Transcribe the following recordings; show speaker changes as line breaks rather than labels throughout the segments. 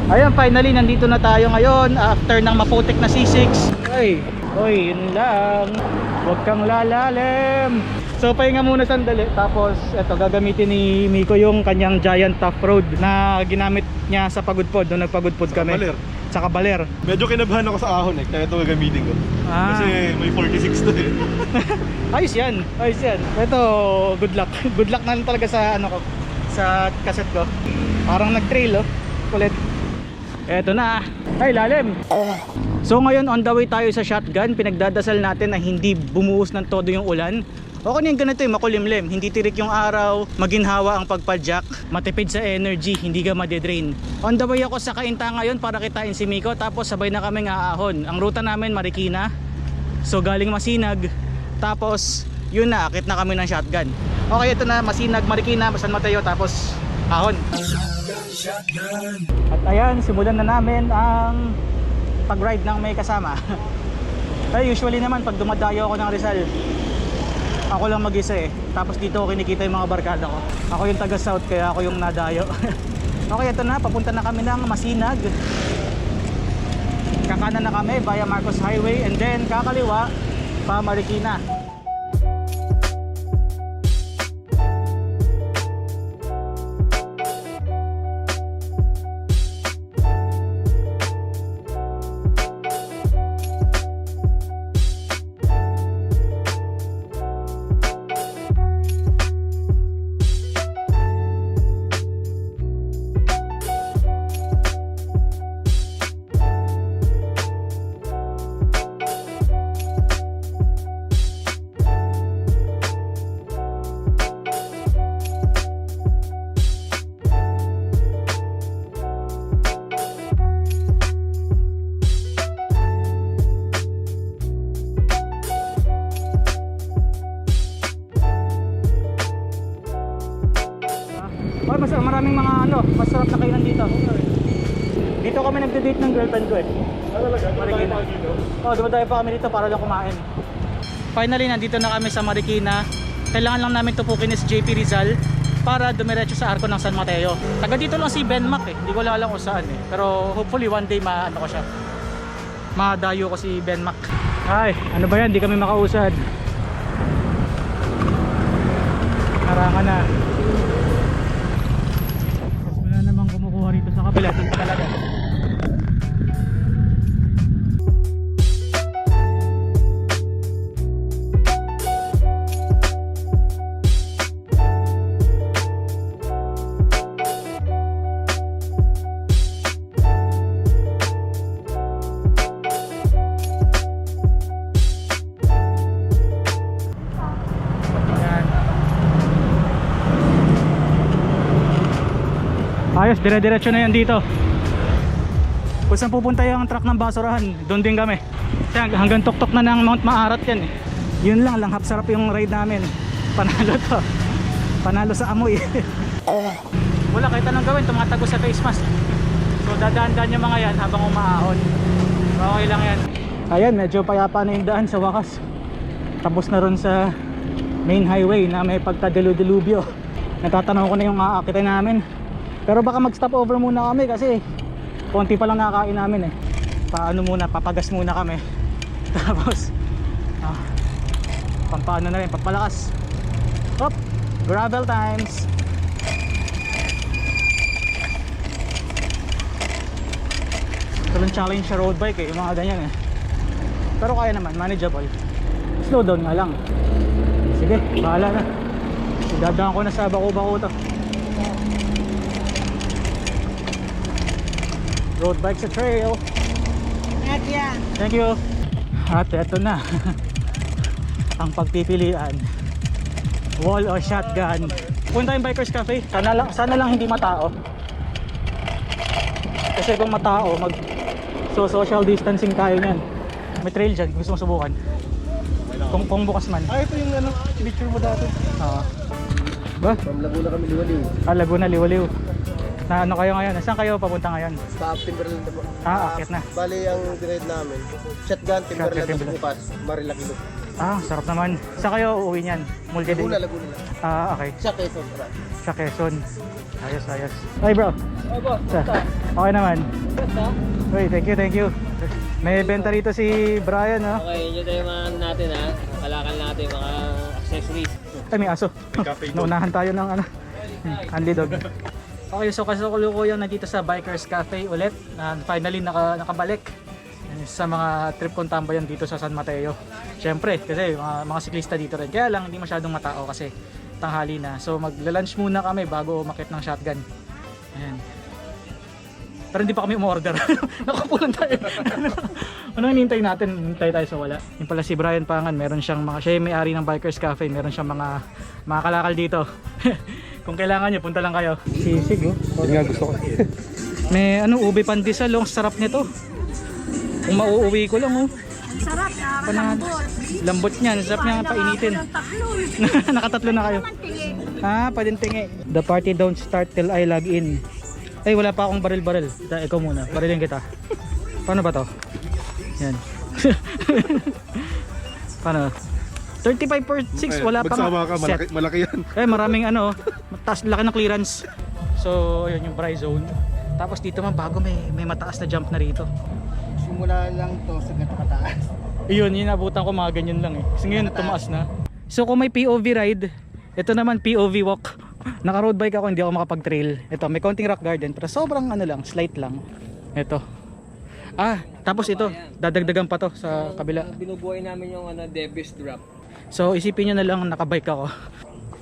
Ayan, finally nandito na tayo ngayon after ng maputik na C6. Ay, oy, yun lang. Huwag kang lalalim. So pahinga muna sandali. Tapos eto, gagamitin ni Miko yung kanyang giant tough road na ginamit niya sa pagudpod. Doon nagpagudpod kami. Sa Kabaler.
Medyo kinabahan ako sa ahon eh, kaya ito gagamitin ko. Kasi may 46 to eh.
Ayos yan, ayos yan. Ito, good luck. Good luck na lang talaga sa ano ko, sa cassette ko. Parang nag-trail oh. Kulit. Eto na. Ay, lalim. So ngayon on the way tayo sa shotgun. Pinagdadasal natin na hindi bumuhos ng todo yung ulan. O kung yung ganito makulimlim, hindi tirik yung araw, maginhawa ang pagpadyak, matipid sa energy, hindi ka madedrain. On the way ako sa Cainta ngayon para kitain si Miko, tapos sabay na kami aahon. Ang ruta namin Marikina, so galing Masinag, tapos yun na, akit na kami ng shotgun. Okay, ito na, Masinag, Marikina, San Mateo, tapos ahon. At ayan, simulan na namin ang pag-ride ng may kasama. Ay, usually naman pag dumadayo ako ng Rizal, ako lang mag-isa eh. Tapos dito ko kinikita yung mga barkada ko. Ako yung taga south kaya ako yung nadayo. Okay, ito na, papunta na kami ng Masinag. Kakanan na kami via Marcos Highway and then kakaliwa pa Marikina. Maraming mga masarap na kainan dito. Dito kami nagde-date ng girlfriend ko eh.
Talaga?
Marikina. Dumadayo pa kami dito para lang kumain. Finally, nandito na kami sa Marikina. Kailangan lang namin tupukin si JP Rizal para dumiretso sa Arco ng San Mateo. Taga dito lang si Ben Mac eh. Hindi ko alam kung saan eh. Pero hopefully one day maano ko siya. Madayo ko si Ben Mac. Ay, ano ba yan? Hindi kami makausad. Harangan na. Rito sa kabila, doon pa talaga. Ayos, dire-diretso na yan dito. Kung saan pupunta yung truck ng basurahan, doon din kami. Hanggang tuktok na ng Mount Maarat yan eh. Yun lang, langhap sarap yung ride namin. Panalo to. Panalo sa amoy. Wala, kahit anong gawin, tumatago sa face mask. So dadaan-daan yung mga yan habang umaahon. Okay lang yan. Ayan, medyo payapa na yung daan sa wakas. Tapos na ron sa main highway na may pagkadilubyo. Natatanong ko na yung aakitin namin. Pero baka mag-stop over muna kami kasi konti pa lang nakakain namin eh. Paano muna, papagas muna kami. Tapos pampaano na rin, papalakas. Hop, gravel times. Ito challenge sa road bike eh, yung mga ganyan eh. Pero kaya naman, manageable. Slow down nga lang. Sige, bahala na. Idadaan ko na sa bako-bako to. Road bike sa trail. Thank you. At eto na. Ang pagpipilian, wall or shotgun. Punta yung Bikers Cafe. Sana lang hindi matao. Kasi kung matao, social distancing tayo niyan. May trail dyan, gusto mo subukan. Kung bukas man.
Ito yung picture mo dati.
Ba?
From Laguna kami, Liwaliw.
Laguna, Liwaliw. Na ano kayo ngayon? Saan kayo papunta ngayon?
Sa Timberland na po.
Akit na.
Bali ang direct namin. Shotgun, Timberland, bukas, Marilaki.
Sarap naman. Saan kayo uuwi niyan? Mulgede?
Laguna.
Ah, okay.
Siya Quezon Brad.
Sa Quezon. Ayos, ayos. Ay bro,
Oh boss,
okay naman. Uy, thank you. May benta rito si Brian, ha?
Okay, yun tayo mga natin ha. Kalakal natin mga accessories.
Ay, may aso.
cafe dog.
Naunahan tayo ng ano. Unli dog. Okay, so kasalukuyan nandito sa Bikers Cafe ulit. Finally nakabalik sa mga trip kong tambayan dito sa San Mateo. Siyempre, kasi mga siklista dito rin. Kaya lang hindi masyadong matao kasi tanghali na. So magla-lunch muna kami bago umakyat ng shotgun. Ayan. Pero hindi pa kami umorder. Nakapulan tayo. Anong hinihintay natin? Hintay tayo sa wala. Yung pala si Brian Pangan, meron siyang mga, siya yung may-ari ng Bikers Cafe, meron siyang mga kalakal dito. Kung kailangan nyo, punta lang kayo. Sisig, oh.
Yun nga gusto ko.
May ube pandesal, oh. Sarap nito. Kung mauuwi ko lang, oh.
Sarap, nakakatambot.
Lambot niyan, sarap niya painitin. Nakatatlo na kayo. Ah, pwedeng tingi. The party don't start till I log in. Ay, wala pa akong baril-baril. Ikaw muna, barilin kita. Paano ba to? Yan. Paano? 35 per 6, wala pa
Magsama ka,
set.
malaki yan.
Maraming ano, mataas, laki ng clearance. So, yun yung Bry Zone. Tapos dito man bago may mataas na jump na rito.
Simula lang to sa kataas.
Yun, abutan ko mga ganyan lang eh. Kasi ngayon tumaas na. So kung may POV ride, ito naman POV walk. Naka road bike ako, hindi ako makapag-trail. Ito, may konting rock garden pero sobrang ano lang, slight lang. Ito. Tapos ito, dadagdagan pa to sa kabila.
Binubuhay namin yung Davis drop.
So isipin nyo na lang nakabike ako.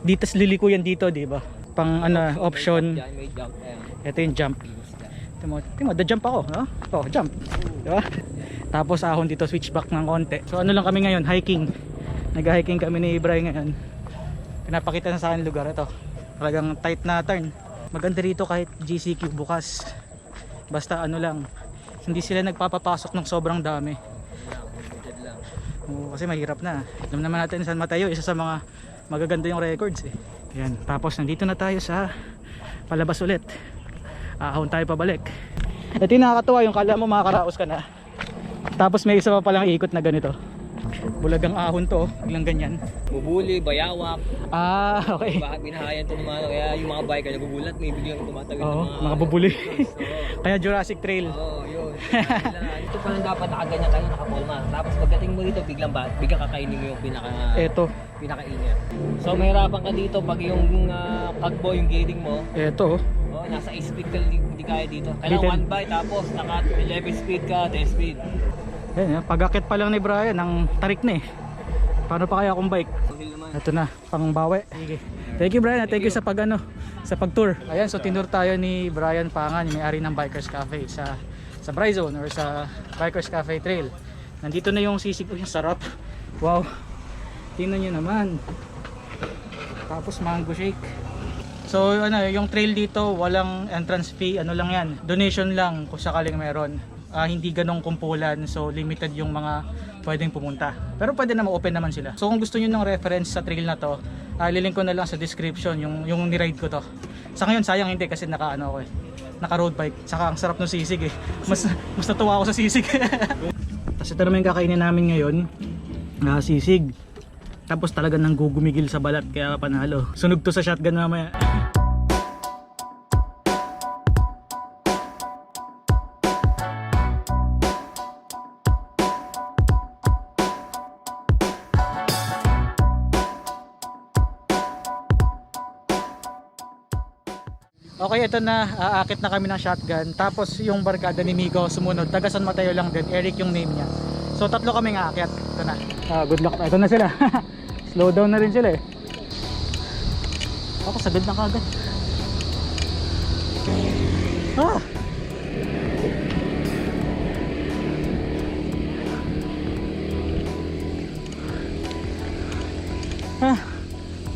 Dito liliko yan dito, di ba? Pang option.
May jump.
Ito yung jump. Timo, the jump ako, no? Oh, jump. Di ba? Tapos ahon dito, switchback ng konti. So ano lang kami ngayon, hiking. Nag-hiking kami ni Brian ngayon. Pinapakita na sa akin lugar ito. Talagang tight na turn. Maganda rito kahit GCQ bukas. Basta ano lang, hindi sila nagpapapasok ng sobrang dami. Oo, kasi mahirap na. Alam naman natin San Mateo, isa sa mga magaganda yung records eh. Yan, tapos nandito na tayo sa palabas ulit. Ahon tayo pabalik. Ito yung nakakatuwa, yung kala mo makakaraos ka na. Tapos may isa pa palang ikot na ganito. Bulagang ahon to, biglang ganyan.
Bubuli, bayawak.
Okay.
Baka binahayan to ng mga, kaya yung mga biker nagugulat, may biglang tumatawid
Oo,
ng
mga bubuli.
Oo.
Kaya Jurassic Trail.
Oo, yun. Ito pa lang dapat nakaganyan kayo, nakapolma. Tapos pagdating mo dito, biglang kakainin mo yung pinaka-init. So mahirapan ka dito pag yung kagbo, yung gearing mo.
Ito.
Oh, nasa 8 speed ka, hindi kaya dito. Kailangan 1 by, tapos naka 11 speed ka, 10 speed.
Yan, pag-akit pa lang ni Brian, ang tarik na eh. Paano pa kaya kung bike? Ito na, pang bawi. Sige. Thank you Brian, thank you sa pag-tour. Ayan, so tinur tayo ni Brian Pangan, yung may-ari ng Bikers Cafe sa Bry Zone or sa Bikers Cafe Trail. Nandito na yung sisig, yung sarap. Wow. Tingnan niyo naman. Tapos mango shake. So yung trail dito, walang entrance fee, ano lang yan. Donation lang kung sakaling meron. Hindi ganong kumpulan, so limited yung mga pwedeng pumunta. Pero pwede naman, open naman sila. So kung gusto niyo ng reference sa trail na to, lilink ko na lang sa description yung ni-ride ko to. Sa ngayon sayang hindi kasi naka road bike. Saka ang sarap ng sisig eh. Mas natuwa ako sa sisig. Tapos ito naman yung kakainin namin ngayon, sisig. Tapos talaga nang gugumigil sa balat, kaya panalo. Sunog to sa shotgun mamaya. Okay, ito na, aakit na kami ng shotgun. Tapos yung barkada ni Miko sumunod, taga San Mateo lang din, Eric yung name niya. So tatlo kami nga aakyat. Ito na. Good luck. Ito na sila. Slow down na rin sila eh. Ako sagad na kagad.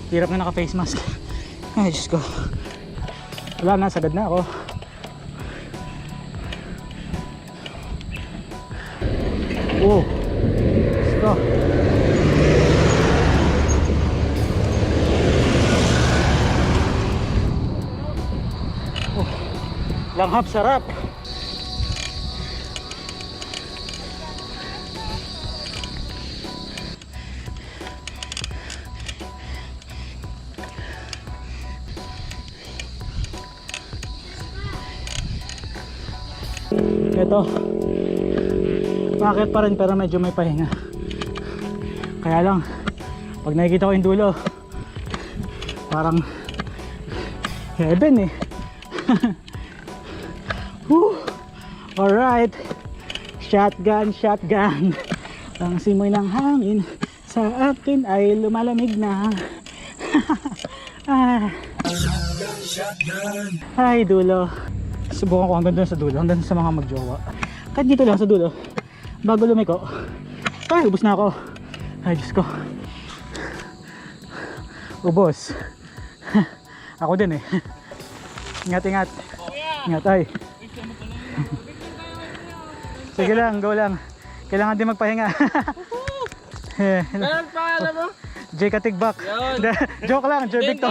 Hirap na naka face mask. Ay Diyos ko. Wala na, sagad na ako. Oh, let's go. Langhap, sarap. Ito. Bakit pa rin pero medyo may pahinga. Kaya lang, pag nakikita ko yung dulo, parang heaven eh. Whew. Alright. Shotgun, shotgun. Ang simoy ng hangin sa akin ay lumalamig na. Ay, dulo. Subukan ko hanggang doon sa dulo, hanggang sa mga magjowa. Kahit dito lang sa dulo, bago lumiko. Ay, ubos na ako. Ay, Diyos ko. Ubos. Ako din eh. Ingat, ingat. Ingat, ay. Sige lang, go lang. Kailangan din magpahinga.
Meron pa, alam mo?
J. Katigbak.
Yun.
Joke lang, Jer Victor.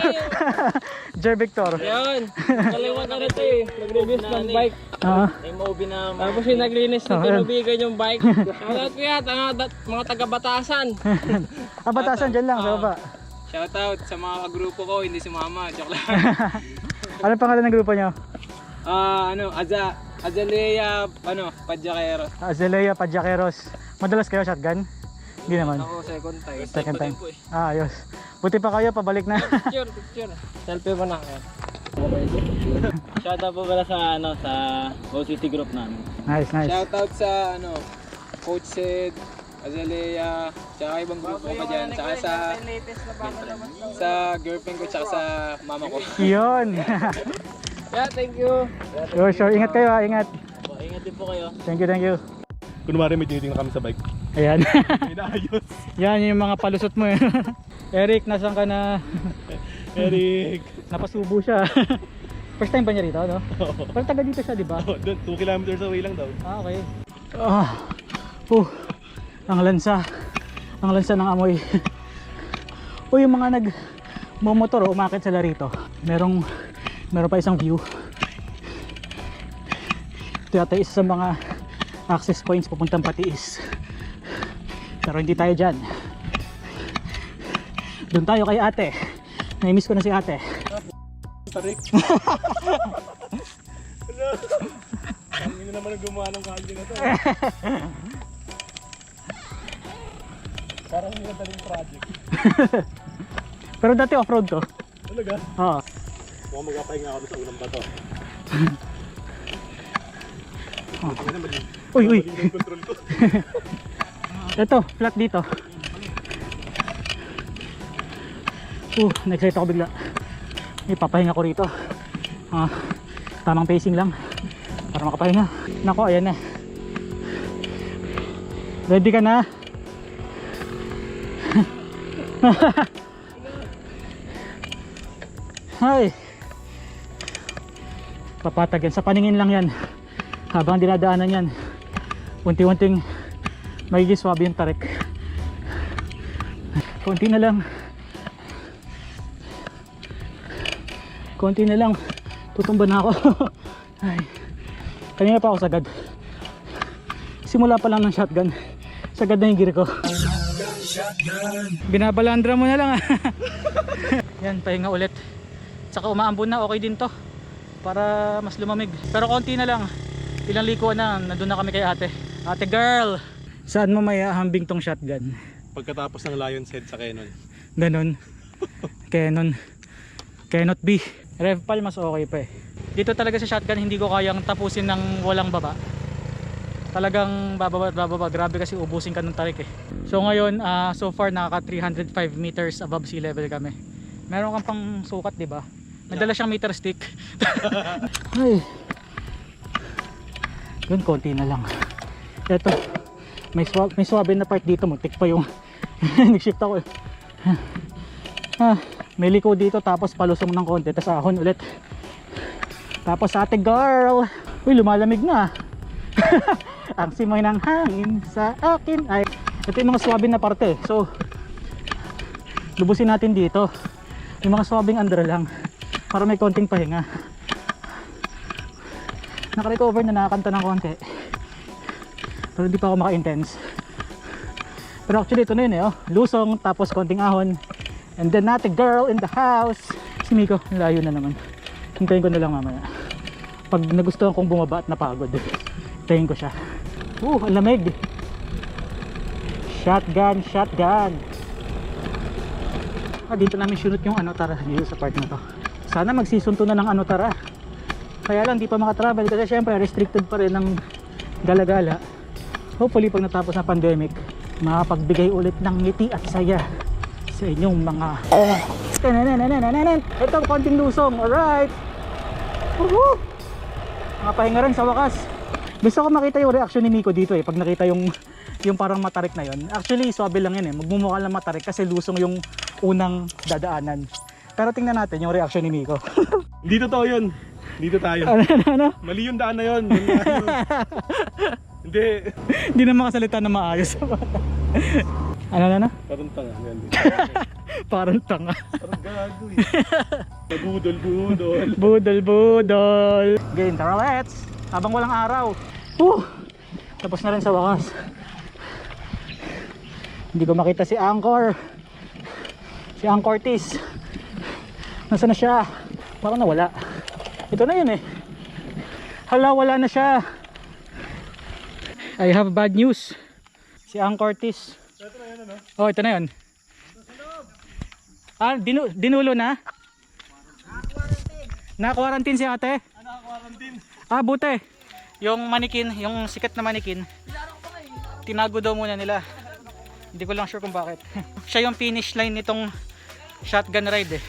Jer Victor.
Yun. Kaliwan na rito eh. Nag-release ng bike. MOB na. Tapos yung nag-release na tinubigan yung bike. Shoutout ko yan, mga taga-Batasan.
Batasan dyan lang, sa baba.
Shoutout sa mga grupo ko, hindi si Mama. Joke lang.
Ano pangalan ng grupo nyo?
Azalea, Padjaqueros.
Azalea Padjaqueros. Madalas kayo shotgun? Hindi naman.
Ako second time.
Second time. Ayos. Buti pa kayo, pabalik na.
Picture. Selfie mo na. Shoutout po pala sa sa OCT group namin.
Nice, nice.
Shoutout sa Coach Sid, Azalea, tsaka ibang grupo ka dyan, tsaka sa girlfriend ko, tsaka sa mama ko.
Yun.
Yeah, thank you.
Sure. Ingat kayo ha, ingat.
Ingat din po kayo.
Thank you.
Kunwari may tinitingnan kami sa bike.
Ayan.
Inaayos.
Yan yung mga palusot mo eh. Eric, nasan ka na?
Eric.
Napasubo siya. First time ba niya rito, no? Pero taga dito siya, di ba?
Doon, 2 kilometers away lang daw.
Okay. Ang lansa. Ang lansa ng amoy. Yung mga nagmomotor umakit sila rito. Meron pa isang view. Ito yata isa sa mga access points papuntang Patiis. Pero hindi tayo dyan. Doon tayo kay ate. Naimiss ko na si ate.
Tarik. Ang ina naman ang gumawa ng kanji na to. Parang hindi na taling project.
Pero dati off-road to.
Talaga?
Oo.
Mukhang magpapahinga ako sa unang bato.
Uy.
Control ko.
Ito, flat dito. Na-excite ako bigla. Ipapahinga ko rito. Tamang pacing lang para makapahinga. Nako, ayan na. Ready ka na? Ay. Papatag yan. Sa paningin lang yan. Habang dinadaanan yan, unti-unting magiging swabe yung tarik. Konti na lang, tutumba na ako. Ay, kanina pa ako sagad. Simula pa lang ng shotgun, sagad na yung gear ko. Binabalandra mo na lang. Yan, pahinga ulit. Tsaka umaambon na, okay din to para mas lumamig. Pero konti na lang, ilang liko na, nandun na kami kay ate. Ate girl, saan mo may hambing tong shotgun?
Pagkatapos ng Lion's Head sa Canon.
Ganon. Cannot be. Revpal mas okay pa eh. Dito talaga sa shotgun hindi ko kayang tapusin ng walang baba. Talagang bababa. Grabe kasi ubusin ka ng tarik eh. So ngayon, so far nakaka 305 meters above sea level kami. Meron kang pang sukat, di ba? May dala siyang meter stick. Ay. Yun, konti na lang. Ito, may swabe na part dito. Muntik pa yung nag-shift ako eh. May liko dito, tapos palusong ng konti, tapos ahon ulit. Tapos ate girl, uy, lumalamig na. Ang simoy ng hangin sa akin ay, ito yung mga swabe na parte. So lubusin natin dito yung mga swabing andra lang para may konting pahinga. Naka-recover na, nakakanta ng konti, pero hindi pa ako maka-intense. Pero actually ito na yun eh, lusong tapos konting ahon, and then natin girl in the house. Si Miko, layo na naman. Hintayin ko na lang mamaya pag nagustuhan kong bumaba at napagod. Tayin ko siya. Ang lamig. Shotgun. Dito namin sinut yung Anotara dito sa part na to. Sana magsisunto na ng Anotara. Kaya lang di pa makatravel kasi syempre restricted pa rin ng gala-gala. Hopefully pag natapos na pandemic, makapagbigay ulit ng ngiti at saya sa inyong mga ito, konting lusong. Alright. Nakapahinga rin sa wakas. Gusto ko makita yung reaction ni Miko dito pag nakita yung parang matarik na yon. Actually swabe lang yan magmumukha lang matarik kasi lusong yung unang dadaanan. Pero tingnan natin yung reaction ni Miko.
Hindi totoo yun. Dito tayo.
Ano?
Mali yung daan na yun. Hindi.
Hindi na makasalita na maayos. Ano?
Parang tanga.
Parang tanga.
Parang gago Budol.
Budol. Game, tara let's. Habang walang araw. Tapos na rin sa wakas. Hindi ko makita si Angkor. Si Angkortis. Nasaan na siya? Parang nawala. Ito na yun Hala, wala na siya. I have bad news. Si Angkortis.
Ito na yun
Ito na yun. Dinulo na? Na-quarantine si ate?
Naka-quarantine.
Buti. Yung manikin, yung sikat na manikin, tinago daw muna nila. Hindi ko lang sure kung bakit. Siya yung finish line nitong shotgun ride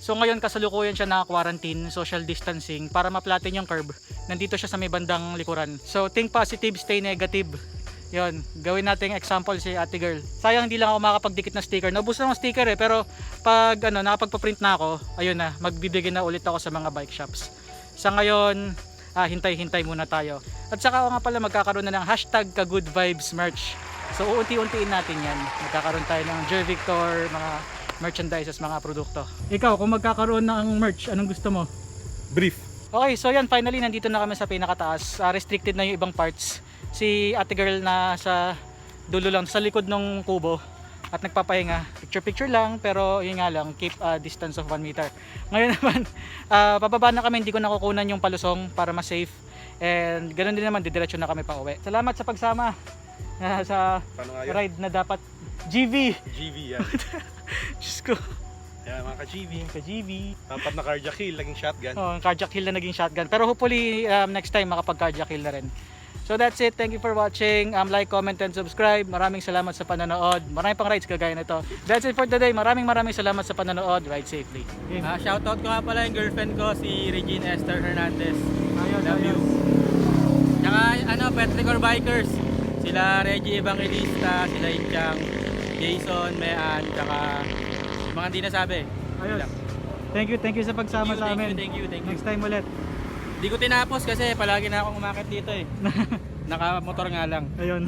So ngayon kasalukuyan siya naka-quarantine, social distancing para ma-flatten yung curve. Nandito siya sa may bandang likuran. So think positive, stay negative. Yon, gawin nating example si ate girl. Sayang hindi lang ako makapagdikit ng sticker. Naubos na ng sticker pero pag nakapagpa-print na ako, ayun na, magbibigay na ulit ako sa mga bike shops. Sa ngayon, hintay-hintay muna tayo. At saka nga pala magkakaroon na ng hashtag #kagoodvibes merch. So uunti-untiin natin yan. Magkakaroon tayo ng Joy Victor, mga merchandises, mga produkto. Ikaw, kung magkakaroon ng merch, anong gusto mo?
Brief.
Okay, so yan, finally nandito na kami sa pinakataas. Restricted na yung ibang parts. Si ate girl na sa dulo lang, sa likod ng kubo at nagpapahinga. Picture lang, pero yun nga lang, keep a distance of 1 meter. Ngayon naman, pababa na kami, hindi ko nakukunan yung palusong para mas safe. And ganoon din naman, didiretso na kami pa uwi. Salamat sa pagsama sa ride na dapat GV.
yan.
Diyos ko.
Yan mga ka-GV. Dapat na cardiac kill, naging shotgun.
Cardiac kill na naging shotgun. Pero hopefully next time makapag-cardiac kill na rin. So that's it. Thank you for watching. Like, comment, and subscribe. Maraming salamat sa panonood. Marami pang rides kagaya nito. That's it for today. Maraming salamat sa panonood. Ride safely.
Shoutout ko nga pala yung girlfriend ko, si Regine Esther Hernandez.
Love you.
Tsaka Petricor Bikers. Sila Reggie Evangelista, sila Inchang, Jason, Mean, tsaka mga hindi nasabi.
Ayos. Thank you sa pagsama sa amin.
Thank you.
Next time ulit.
Di ko tinapos kasi palagi na akong umakit dito Nakamotor nga lang.
Ayun.